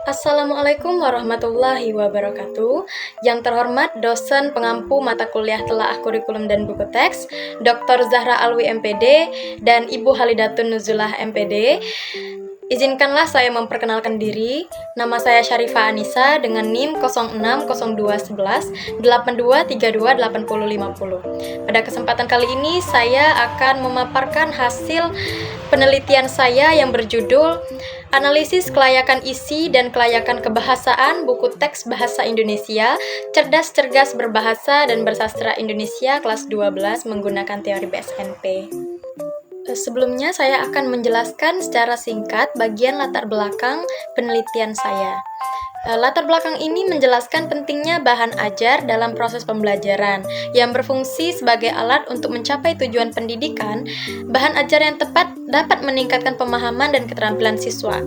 Assalamualaikum warahmatullahi wabarakatuh. Yang terhormat dosen pengampu mata kuliah telaah kurikulum dan buku teks, Dr. Zahra Alwi MPD dan Ibu Halidatun Nuzulah MPD. Izinkanlah saya memperkenalkan diri. Nama saya Syarifah Anissa dengan NIM 060211 82328050. Pada kesempatan kali ini saya akan memaparkan hasil penelitian saya yang berjudul Analisis Kelayakan Isi dan Kelayakan Kebahasaan Buku Teks Bahasa Indonesia Cerdas Cergas Berbahasa dan Bersastra Indonesia kelas 12 menggunakan teori BSNP. Sebelumnya saya akan menjelaskan secara singkat bagian latar belakang penelitian saya. Latar belakang ini menjelaskan pentingnya bahan ajar dalam proses pembelajaran yang berfungsi sebagai alat untuk mencapai tujuan pendidikan. Bahan ajar yang tepat dapat meningkatkan pemahaman dan keterampilan siswa.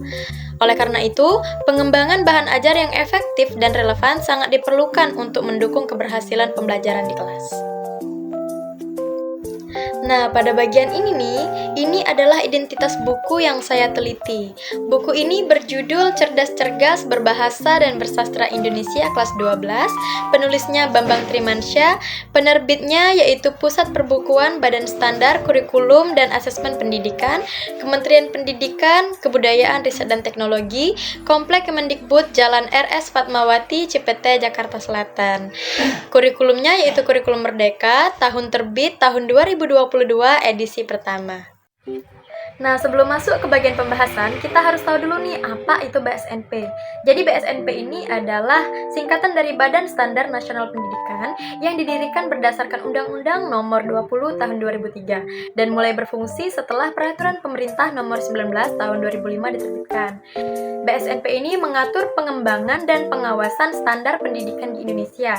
Oleh karena itu, pengembangan bahan ajar yang efektif dan relevan sangat diperlukan untuk mendukung keberhasilan pembelajaran di kelas. Nah, pada bagian ini nih, ini adalah identitas buku yang saya teliti. Buku ini berjudul Cerdas Cergas Berbahasa dan Bersastra Indonesia kelas 12, penulisnya Bambang Trimansyah, penerbitnya yaitu Pusat Perbukuan Badan Standar Kurikulum dan Asesmen Pendidikan, Kementerian Pendidikan, Kebudayaan, Riset dan Teknologi, Komplek Kemendikbud, Jalan RS Fatmawati, Cipete, Jakarta Selatan. Kurikulumnya yaitu Kurikulum Merdeka, tahun terbit tahun 2022 edisi pertama. Nah, sebelum masuk ke bagian pembahasan, kita harus tahu dulu nih apa itu BSNP. Jadi BSNP ini adalah singkatan dari Badan Standar Nasional Pendidikan yang didirikan berdasarkan Undang-Undang Nomor 20 Tahun 2003 dan mulai berfungsi setelah Peraturan Pemerintah Nomor 19 Tahun 2005 diterbitkan. BSNP ini mengatur pengembangan dan pengawasan standar pendidikan di Indonesia.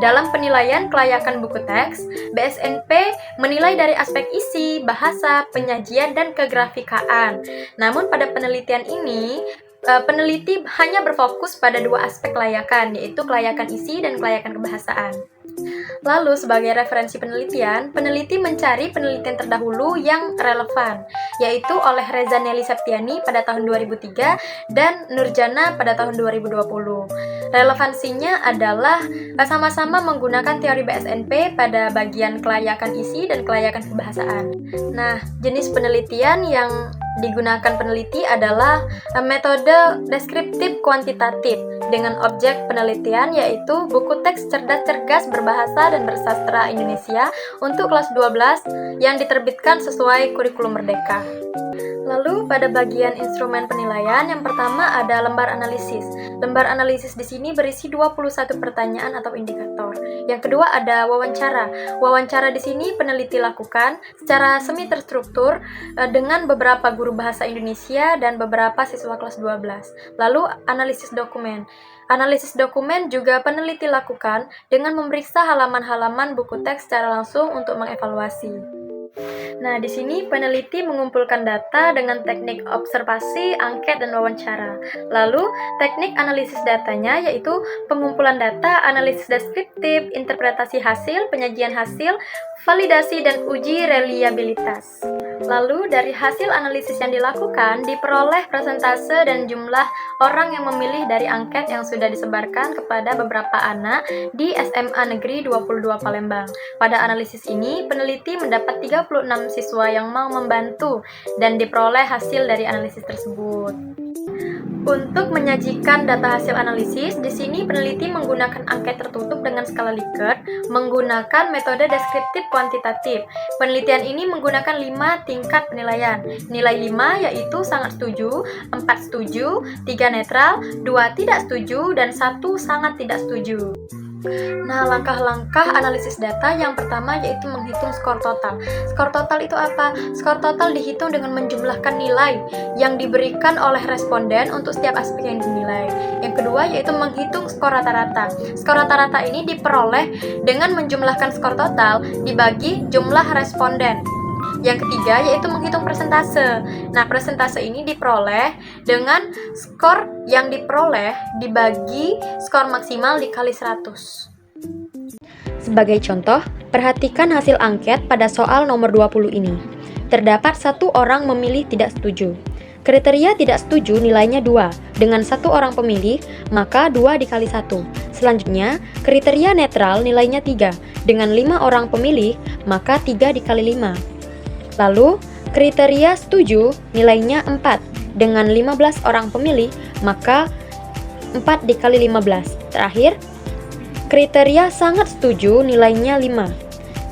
Dalam penilaian kelayakan buku teks, BSNP menilai dari aspek isi, bahasa, penyajian, dan kegrafikaan. Namun pada penelitian ini, peneliti hanya berfokus pada dua aspek kelayakan, yaitu kelayakan isi dan kelayakan kebahasaan. Lalu sebagai referensi penelitian, peneliti mencari penelitian terdahulu yang relevan, yaitu oleh Reza Nelly Septiani pada tahun 2003 dan Nurjana pada tahun 2020. Relevansinya adalah sama-sama menggunakan teori BSNP pada bagian kelayakan isi dan kelayakan kebahasaan. Nah, jenis penelitian yang digunakan peneliti adalah metode deskriptif kuantitatif dengan objek penelitian yaitu buku teks cerdas cergas berbahasa dan bersastra Indonesia untuk kelas 12 yang diterbitkan sesuai kurikulum Merdeka. Lalu pada bagian instrumen penilaian yang pertama ada lembar analisis. Lembar analisis di sini berisi 21 pertanyaan atau indikator. Yang kedua ada wawancara. Wawancara di sini peneliti lakukan secara semi terstruktur dengan beberapa guru bahasa Indonesia dan beberapa siswa kelas 12. Lalu analisis dokumen. Analisis dokumen juga peneliti lakukan dengan memeriksa halaman-halaman buku teks secara langsung untuk mengevaluasi. Nah, di sini peneliti mengumpulkan data dengan teknik observasi, angket, dan wawancara. Lalu, teknik analisis datanya yaitu pengumpulan data, analisis deskriptif, interpretasi hasil, penyajian hasil, validasi, dan uji reliabilitas. Lalu, dari hasil analisis yang dilakukan, diperoleh persentase dan jumlah orang yang memilih dari angket yang sudah disebarkan kepada beberapa anak di SMA Negeri 22 Palembang. Pada analisis ini, peneliti mendapat 36 siswa yang mau membantu dan diperoleh hasil dari analisis tersebut. Untuk menyajikan data hasil analisis, di sini peneliti menggunakan angket tertutup dengan skala Likert menggunakan metode deskriptif kuantitatif. Penelitian ini menggunakan 5 tingkat penilaian. Nilai 5 yaitu sangat setuju, 4 setuju, 3 netral, 2 tidak setuju, dan 1 sangat tidak setuju. Nah, langkah-langkah analisis data yang pertama yaitu menghitung skor total. Skor total itu apa? Skor total dihitung dengan menjumlahkan nilai yang diberikan oleh responden untuk setiap aspek yang dinilai. Yang kedua yaitu menghitung skor rata-rata. Skor rata-rata ini diperoleh dengan menjumlahkan skor total dibagi jumlah responden. Yang ketiga yaitu menghitung persentase. Nah, persentase ini diperoleh dengan skor yang diperoleh dibagi skor maksimal dikali 100. Sebagai contoh, perhatikan hasil angket pada soal nomor 20 ini. Terdapat 1 orang memilih tidak setuju. Kriteria tidak setuju nilainya 2. Dengan 1 orang pemilih, maka 2 dikali 1. Selanjutnya, kriteria netral nilainya 3. Dengan 5 orang pemilih, maka 3 dikali 5. Lalu, kriteria setuju nilainya 4. Dengan 15 orang pemilih, maka 4 dikali 15. Terakhir, kriteria sangat setuju nilainya 5.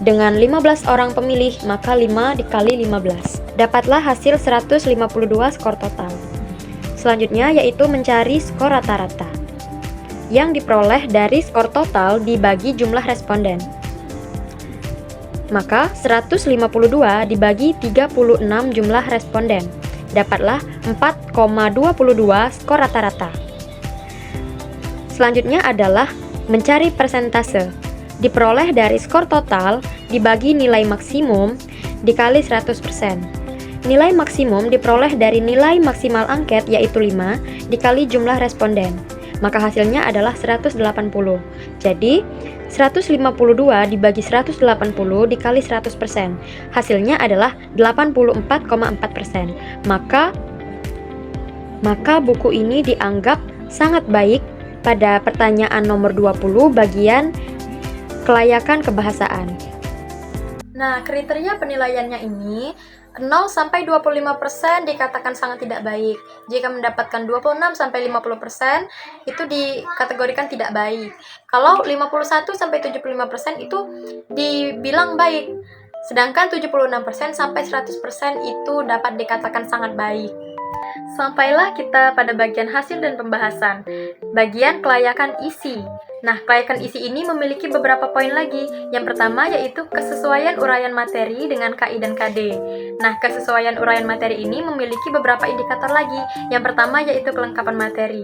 Dengan 15 orang pemilih, maka 5 dikali 15. Dapatlah hasil 152 skor total. Selanjutnya yaitu mencari skor rata-rata yang diperoleh dari skor total dibagi jumlah responden. Maka 152 dibagi 36 jumlah responden. Dapatlah 4,22 skor rata-rata. Selanjutnya adalah mencari persentase. Diperoleh dari skor total dibagi nilai maksimum dikali 100%. Nilai maksimum diperoleh dari nilai maksimal angket yaitu 5 dikali jumlah responden. Maka hasilnya adalah 180. Jadi, 152 dibagi 180 dikali 100%. Hasilnya adalah 84,4%. Maka buku ini dianggap sangat baik pada pertanyaan nomor 20 bagian kelayakan kebahasaan. Nah, kriteria penilaiannya ini 0-25% dikatakan sangat tidak baik. Jika mendapatkan 26-50% itu dikategorikan tidak baik. Kalau 51-75% itu dibilang baik. Sedangkan 76%-100% itu dapat dikatakan sangat baik. Sampailah kita pada bagian hasil dan pembahasan. Bagian kelayakan isi. Nah, kelayakan isi ini memiliki beberapa poin lagi. Yang pertama yaitu kesesuaian uraian materi dengan KI dan KD. Nah, kesesuaian uraian materi ini memiliki beberapa indikator lagi. Yang pertama yaitu kelengkapan materi.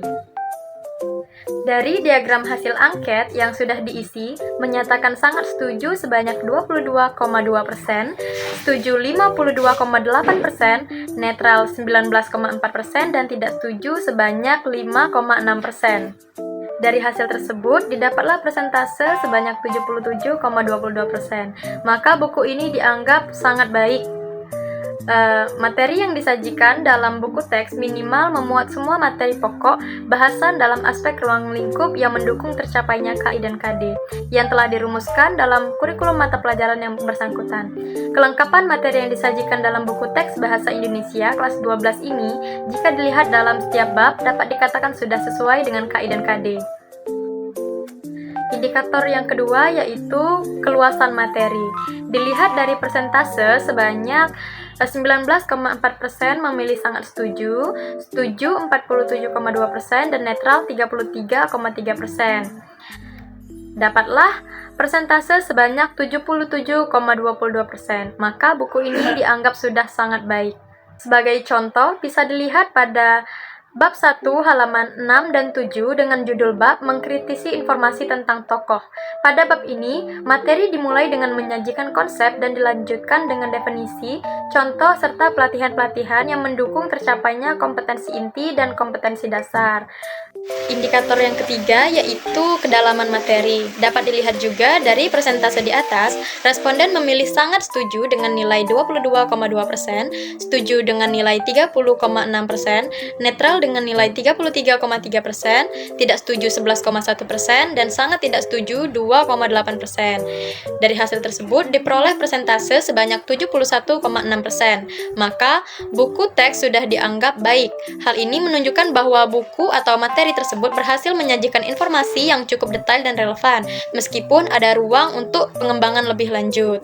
Dari diagram hasil angket yang sudah diisi, menyatakan sangat setuju sebanyak 22,2%, setuju 52,8%, netral 19,4%, dan tidak setuju sebanyak 5,6%. Dari hasil tersebut, didapatlah persentase sebanyak 77,22%. Maka buku ini dianggap sangat baik. Materi yang disajikan dalam buku teks minimal memuat semua materi pokok bahasan dalam aspek ruang lingkup yang mendukung tercapainya KI dan KD yang telah dirumuskan dalam kurikulum mata pelajaran yang bersangkutan. Kelengkapan materi yang disajikan dalam buku teks Bahasa Indonesia kelas 12 ini, jika dilihat dalam setiap bab, dapat dikatakan sudah sesuai dengan KI dan KD. Indikator yang kedua yaitu keluasan materi. Dilihat dari persentase sebanyak 19,4% memilih sangat setuju, setuju 47,2%, dan netral 33,3%. Dapatlah persentase sebanyak 77,22%. Maka buku ini dianggap sudah sangat baik. Sebagai contoh, bisa dilihat pada Bab 1 halaman 6 dan 7 dengan judul bab mengkritisi informasi tentang tokoh. Pada bab ini, materi dimulai dengan menyajikan konsep dan dilanjutkan dengan definisi, contoh, serta pelatihan-pelatihan yang mendukung tercapainya kompetensi inti dan kompetensi dasar. Indikator yang ketiga yaitu kedalaman materi. Dapat dilihat juga dari persentase di atas, responden memilih sangat setuju dengan nilai 22,2%, setuju dengan nilai 30,6%, netral dengan nilai 33,3%, tidak setuju 11,1%, dan sangat tidak setuju 2,8%. Dari hasil tersebut diperoleh persentase sebanyak 71,6%. Maka buku teks sudah dianggap baik. Hal ini menunjukkan bahwa buku atau materi tersebut berhasil menyajikan informasi yang cukup detail dan relevan, meskipun ada ruang untuk pengembangan lebih lanjut.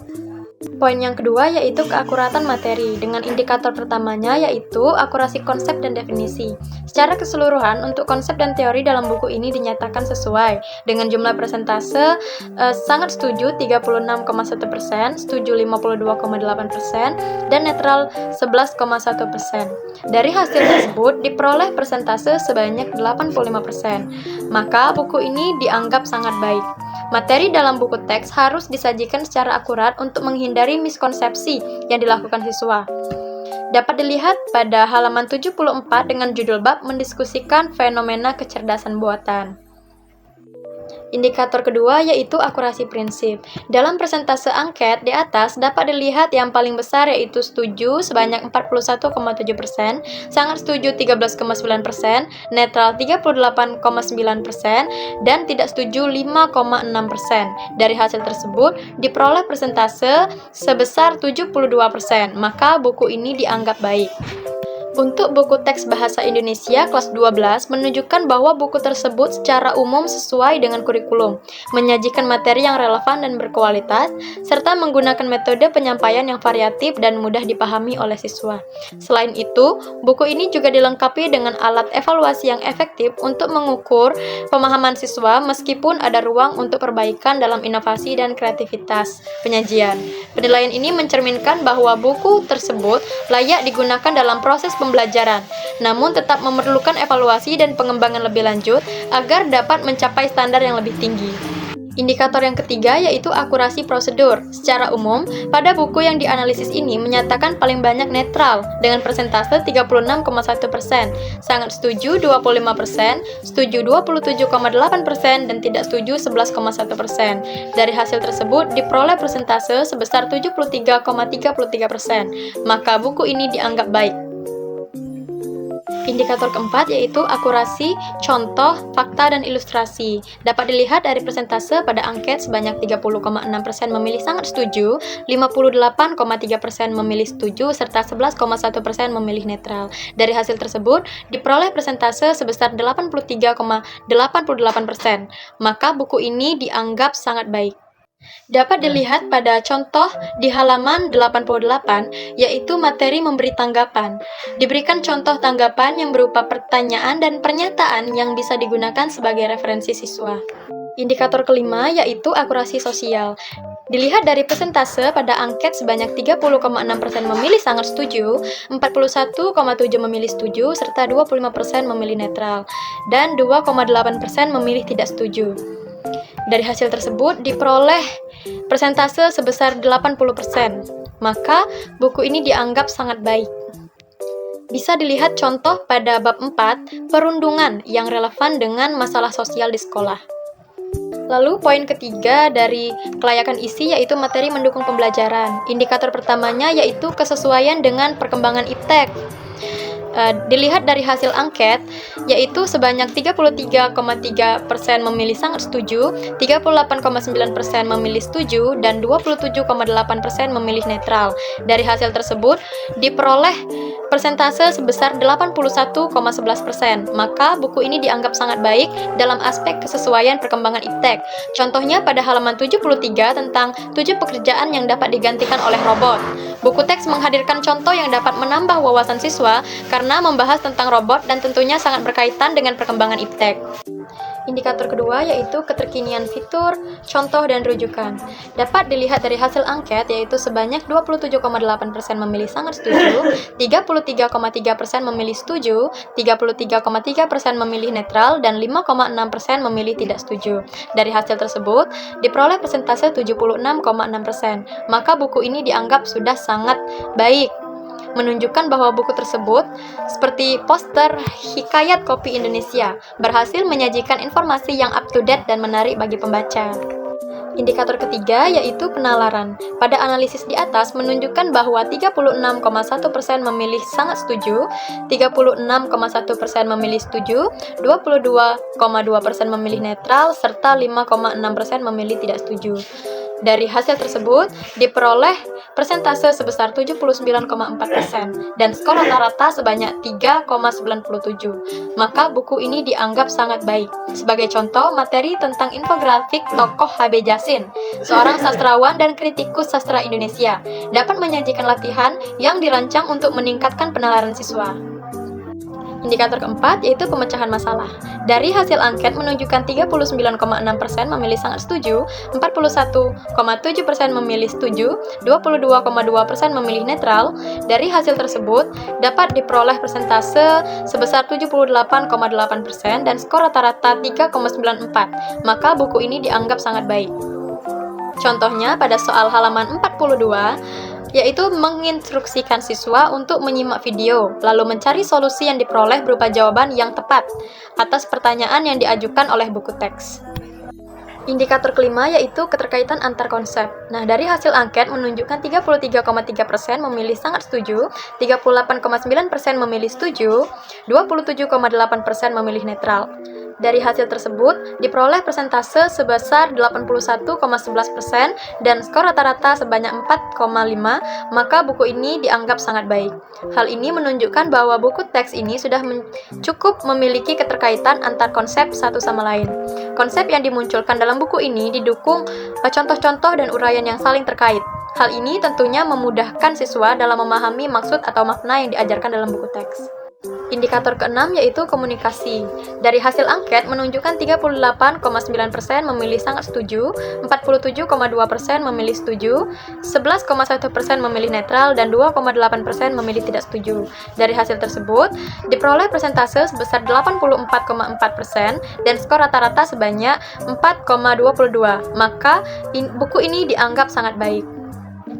Poin yang kedua yaitu keakuratan materi, dengan indikator pertamanya yaitu akurasi konsep dan definisi. Secara keseluruhan, untuk konsep dan teori dalam buku ini dinyatakan sesuai, dengan jumlah persentase sangat setuju 36,1%, setuju 52,8%, dan netral 11,1%. Dari hasil tersebut diperoleh persentase sebanyak 85%. Maka buku ini dianggap sangat baik. Materi dalam buku teks harus disajikan secara akurat untuk menghindari miskonsepsi yang dilakukan siswa. Dapat dilihat pada halaman 74 dengan judul bab mendiskusikan fenomena kecerdasan buatan. Indikator kedua yaitu akurasi prinsip. Dalam persentase angket di atas dapat dilihat yang paling besar yaitu setuju sebanyak 41,7%, sangat setuju 13,9%, netral 38,9%, dan tidak setuju 5,6%. Dari hasil tersebut diperoleh persentase sebesar 72%, maka buku ini dianggap baik. Untuk buku teks bahasa Indonesia kelas 12 menunjukkan bahwa buku tersebut secara umum sesuai dengan kurikulum, menyajikan materi yang relevan dan berkualitas, serta menggunakan metode penyampaian yang variatif dan mudah dipahami oleh siswa. Selain itu, buku ini juga dilengkapi dengan alat evaluasi yang efektif untuk mengukur pemahaman siswa meskipun ada ruang untuk perbaikan dalam inovasi dan kreativitas penyajian. Penilaian ini mencerminkan bahwa buku tersebut layak digunakan dalam proses pembelajaran, namun tetap memerlukan evaluasi dan pengembangan lebih lanjut agar dapat mencapai standar yang lebih tinggi. Indikator yang ketiga yaitu akurasi prosedur. Secara umum, pada buku yang dianalisis ini menyatakan paling banyak netral dengan persentase 36,1%, sangat setuju 25%, setuju 27,8%, dan tidak setuju 11,1%. Dari hasil tersebut diperoleh persentase sebesar 73,33%, maka buku ini dianggap baik. Indikator keempat yaitu akurasi, contoh, fakta, dan ilustrasi. Dapat dilihat dari persentase pada angket sebanyak 30,6% memilih sangat setuju, 58,3% memilih setuju, serta 11,1% memilih netral. Dari hasil tersebut, diperoleh persentase sebesar 83,88%, maka buku ini dianggap sangat baik. Dapat dilihat pada contoh di halaman 88, yaitu materi memberi tanggapan. Diberikan contoh tanggapan yang berupa pertanyaan dan pernyataan yang bisa digunakan sebagai referensi siswa. Indikator kelima yaitu akurasi sosial. Dilihat dari persentase pada angket sebanyak 30,6% memilih sangat setuju, 41,7% memilih setuju, serta 25% memilih netral, dan 2,8% memilih tidak setuju. Dari hasil tersebut diperoleh persentase sebesar 80%, maka buku ini dianggap sangat baik. Bisa dilihat contoh pada bab 4, perundungan yang relevan dengan masalah sosial di sekolah. Lalu poin ketiga dari kelayakan isi yaitu materi mendukung pembelajaran. Indikator pertamanya yaitu kesesuaian dengan perkembangan iptek. Dilihat dari hasil angket, yaitu sebanyak 33,3% memilih sangat setuju, 38,9% memilih setuju, dan 27,8% memilih netral. Dari hasil tersebut, diperoleh persentase sebesar 81,11%, maka buku ini dianggap sangat baik dalam aspek kesesuaian perkembangan iptek. Contohnya pada halaman 73 tentang 7 pekerjaan yang dapat digantikan oleh robot. Buku teks menghadirkan contoh yang dapat menambah wawasan siswa karena membahas tentang robot dan tentunya sangat berkaitan dengan perkembangan iptek. Indikator kedua yaitu keterkinian fitur, contoh, dan rujukan. Dapat dilihat dari hasil angket yaitu sebanyak 27,8% memilih sangat setuju, 33,3% memilih setuju, 33,3% memilih netral, dan 5,6% memilih tidak setuju. Dari hasil tersebut, diperoleh persentase 76,6%, maka buku ini dianggap sudah sangat baik, menunjukkan bahwa buku tersebut, seperti poster Hikayat Kopi Indonesia, berhasil menyajikan informasi yang up-to-date dan menarik bagi pembaca. Indikator ketiga yaitu penalaran. Pada analisis di atas menunjukkan bahwa 36,1% memilih sangat setuju, 36,1% memilih setuju, 22,2% memilih netral, serta 5,6% memilih tidak setuju. Dari hasil tersebut, diperoleh persentase sebesar 79,4% dan skor rata-rata sebanyak 3,97. Maka buku ini dianggap sangat baik. Sebagai contoh, materi tentang infografik tokoh H.B. Jassin, seorang sastrawan dan kritikus sastra Indonesia, dapat menyajikan latihan yang dirancang untuk meningkatkan penalaran siswa. Indikator keempat yaitu pemecahan masalah. Dari hasil angket menunjukkan 39,6% memilih sangat setuju, 41,7% memilih setuju, 22,2% memilih netral. Dari hasil tersebut dapat diperoleh persentase sebesar 78,8% dan skor rata-rata 3,94. Maka buku ini dianggap sangat baik. Contohnya pada soal halaman 42, yaitu menginstruksikan siswa untuk menyimak video, lalu mencari solusi yang diperoleh berupa jawaban yang tepat atas pertanyaan yang diajukan oleh buku teks. Indikator kelima yaitu keterkaitan antar konsep. Nah, dari hasil angket menunjukkan 33,3% memilih sangat setuju, 38,9% memilih setuju, 27,8% memilih netral. Dari hasil tersebut, diperoleh persentase sebesar 81,11% dan skor rata-rata sebanyak 4,5, maka buku ini dianggap sangat baik. Hal ini menunjukkan bahwa buku teks ini sudah cukup memiliki keterkaitan antar konsep satu sama lain. Konsep yang dimunculkan dalam buku ini didukung contoh-contoh dan uraian yang saling terkait. Hal ini tentunya memudahkan siswa dalam memahami maksud atau makna yang diajarkan dalam buku teks. Indikator keenam yaitu komunikasi. Dari hasil angket menunjukkan 38,9% memilih sangat setuju, 47,2% memilih setuju, 11,1% memilih netral, dan 2,8% memilih tidak setuju. Dari hasil tersebut, diperoleh persentase sebesar 84,4% dan skor rata-rata sebanyak 4,22. Maka buku ini dianggap sangat baik.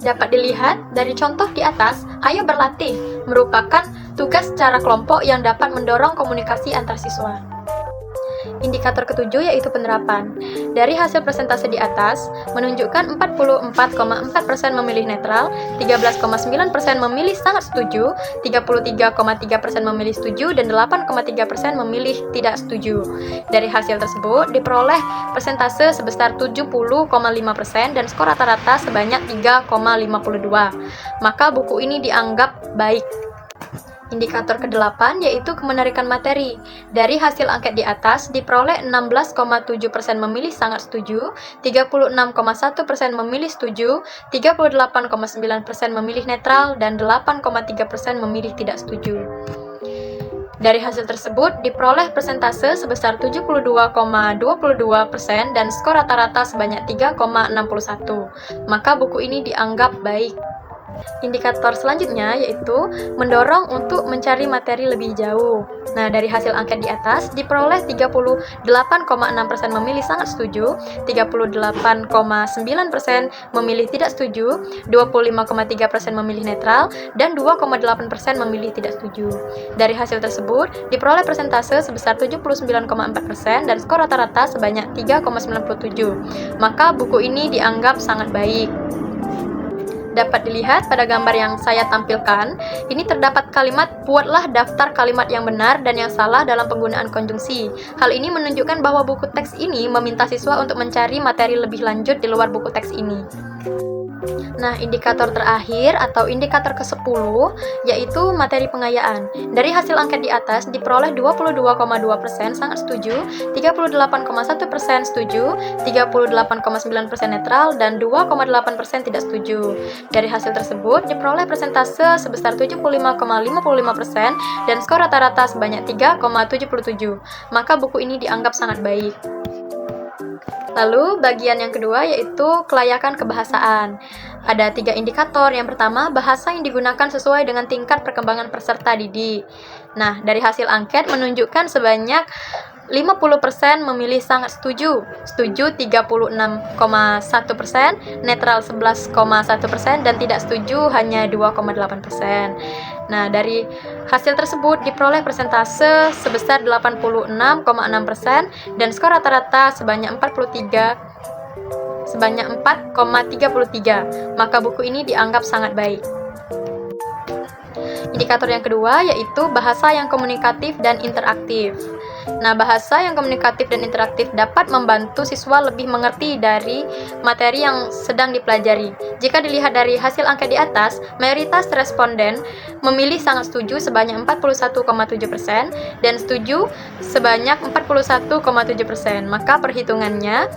Dapat dilihat dari contoh di atas, ayo berlatih merupakan tugas secara kelompok yang dapat mendorong komunikasi antar siswa. Indikator ketujuh yaitu penerapan. Dari hasil presentasi di atas menunjukkan 44,4% memilih netral, 13,9% memilih sangat setuju, 33,3% memilih setuju, dan 8,3% memilih tidak setuju. Dari hasil tersebut diperoleh persentase sebesar 70,5% dan skor rata-rata sebanyak 3,52. Maka buku ini dianggap baik. Indikator ke-8 yaitu kemenarikan materi. Dari hasil angket di atas diperoleh 16,7% memilih sangat setuju, 36,1% memilih setuju, 38,9% memilih netral, dan 8,3% memilih tidak setuju. Dari hasil tersebut diperoleh persentase sebesar 72,22% dan skor rata-rata sebanyak 3,61. Maka buku ini dianggap baik. Indikator selanjutnya yaitu mendorong untuk mencari materi lebih jauh. Nah, dari hasil angket di atas diperoleh 38,6% memilih sangat setuju, 38,9% memilih tidak setuju, 25,3% memilih netral, dan 2,8% memilih tidak setuju. Dari hasil tersebut diperoleh persentase sebesar 79,4% dan skor rata-rata sebanyak 3,97. Maka buku ini dianggap sangat baik. Dapat dilihat pada gambar yang saya tampilkan, ini terdapat kalimat buatlah daftar kalimat yang benar dan yang salah dalam penggunaan konjungsi. Hal ini menunjukkan bahwa buku teks ini meminta siswa untuk mencari materi lebih lanjut di luar buku teks ini. Nah, indikator terakhir atau indikator ke-10 yaitu materi pengayaan. Dari hasil angket di atas diperoleh 22,2% sangat setuju, 38,1% setuju, 38,9% netral, dan 2,8% tidak setuju. Dari hasil tersebut diperoleh persentase sebesar 75,55% dan skor rata-rata sebanyak 3,77. Maka buku ini dianggap sangat baik. Lalu bagian yang kedua yaitu kelayakan kebahasaan. Ada 3 indikator. Yang pertama, bahasa yang digunakan sesuai dengan tingkat perkembangan peserta didik. Nah, dari hasil angket menunjukkan sebanyak 50% memilih sangat setuju, setuju 36,1%, netral 11,1%, dan tidak setuju hanya 2,8%. Nah, dari hasil tersebut diperoleh persentase sebesar 86,6% dan skor rata-rata sebanyak 4,33. Maka buku ini dianggap sangat baik. Indikator yang kedua yaitu bahasa yang komunikatif dan interaktif. Nah, bahasa yang komunikatif dan interaktif dapat membantu siswa lebih mengerti dari materi yang sedang dipelajari. Jika dilihat dari hasil angket di atas, mayoritas responden memilih sangat setuju sebanyak 41,7% dan setuju sebanyak 41,7%. Maka perhitungannya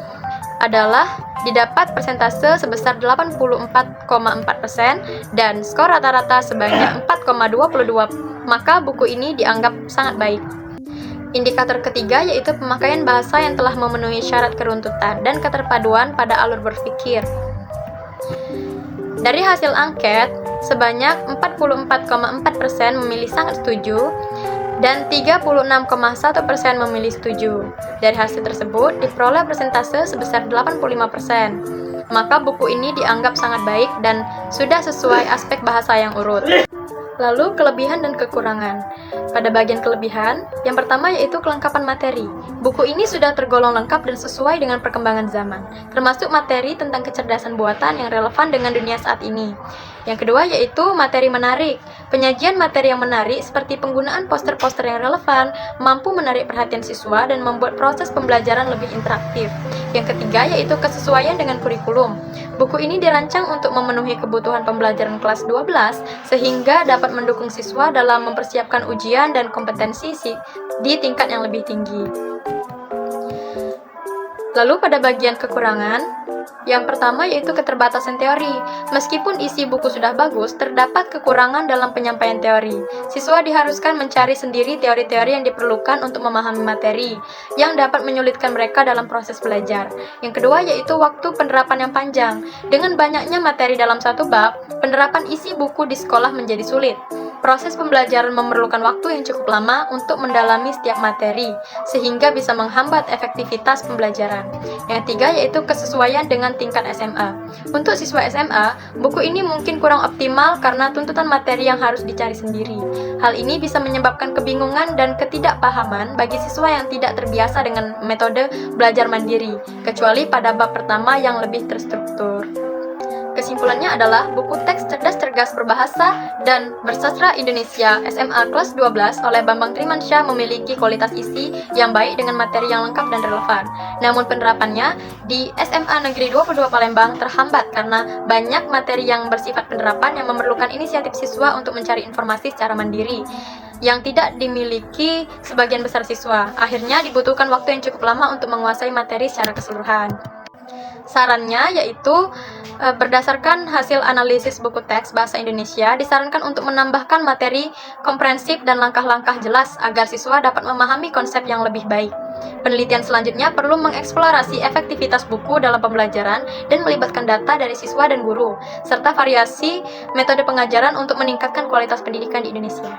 adalah didapat persentase sebesar 84,4% dan skor rata-rata sebanyak 4,22. Maka buku ini dianggap sangat baik. Indikator ketiga yaitu pemakaian bahasa yang telah memenuhi syarat keruntutan dan keterpaduan pada alur berpikir. Dari hasil angket, sebanyak 44,4% memilih sangat setuju dan 36,1% memilih setuju. Dari hasil tersebut diperoleh persentase sebesar 85%. Maka buku ini dianggap sangat baik dan sudah sesuai aspek bahasa yang urut. Lalu kelebihan dan kekurangan. Pada bagian kelebihan, yang pertama yaitu kelengkapan materi. Buku ini sudah tergolong lengkap dan sesuai dengan perkembangan zaman, termasuk materi tentang kecerdasan buatan yang relevan dengan dunia saat ini. Yang kedua yaitu materi menarik. Penyajian materi yang menarik seperti penggunaan poster-poster yang relevan mampu menarik perhatian siswa dan membuat proses pembelajaran lebih interaktif. Yang ketiga yaitu kesesuaian dengan kurikulum. Buku ini dirancang untuk memenuhi kebutuhan pembelajaran kelas 12 sehingga dapat mendukung siswa dalam mempersiapkan ujian dan kompetensi di tingkat yang lebih tinggi. Lalu pada bagian kekurangan, yang pertama yaitu keterbatasan teori. Meskipun isi buku sudah bagus, terdapat kekurangan dalam penyampaian teori. Siswa diharuskan mencari sendiri teori-teori yang diperlukan untuk memahami materi, yang dapat menyulitkan mereka dalam proses belajar. Yang kedua yaitu waktu penerapan yang panjang. Dengan banyaknya materi dalam satu bab, penerapan isi buku di sekolah menjadi sulit. Proses pembelajaran memerlukan waktu yang cukup lama untuk mendalami setiap materi, sehingga bisa menghambat efektivitas pembelajaran. Yang ketiga yaitu kesesuaian dengan tingkat SMA. Untuk siswa SMA, buku ini mungkin kurang optimal karena tuntutan materi yang harus dicari sendiri. Hal ini bisa menyebabkan kebingungan dan ketidakpahaman bagi siswa yang tidak terbiasa dengan metode belajar mandiri, kecuali pada bab pertama yang lebih terstruktur. Kesimpulannya adalah buku teks cerdas cergas berbahasa dan bersastra Indonesia SMA kelas 12 oleh Bambang Trimansyah memiliki kualitas isi yang baik dengan materi yang lengkap dan relevan. Namun penerapannya di SMA Negeri 22 Palembang terhambat karena banyak materi yang bersifat penerapan yang memerlukan inisiatif siswa untuk mencari informasi secara mandiri yang tidak dimiliki sebagian besar siswa. Akhirnya dibutuhkan waktu yang cukup lama untuk menguasai materi secara keseluruhan. Sarannya yaitu berdasarkan hasil analisis buku teks bahasa Indonesia, disarankan untuk menambahkan materi komprehensif dan langkah-langkah jelas agar siswa dapat memahami konsep yang lebih baik. Penelitian selanjutnya perlu mengeksplorasi efektivitas buku dalam pembelajaran dan melibatkan data dari siswa dan guru, serta variasi metode pengajaran untuk meningkatkan kualitas pendidikan di Indonesia.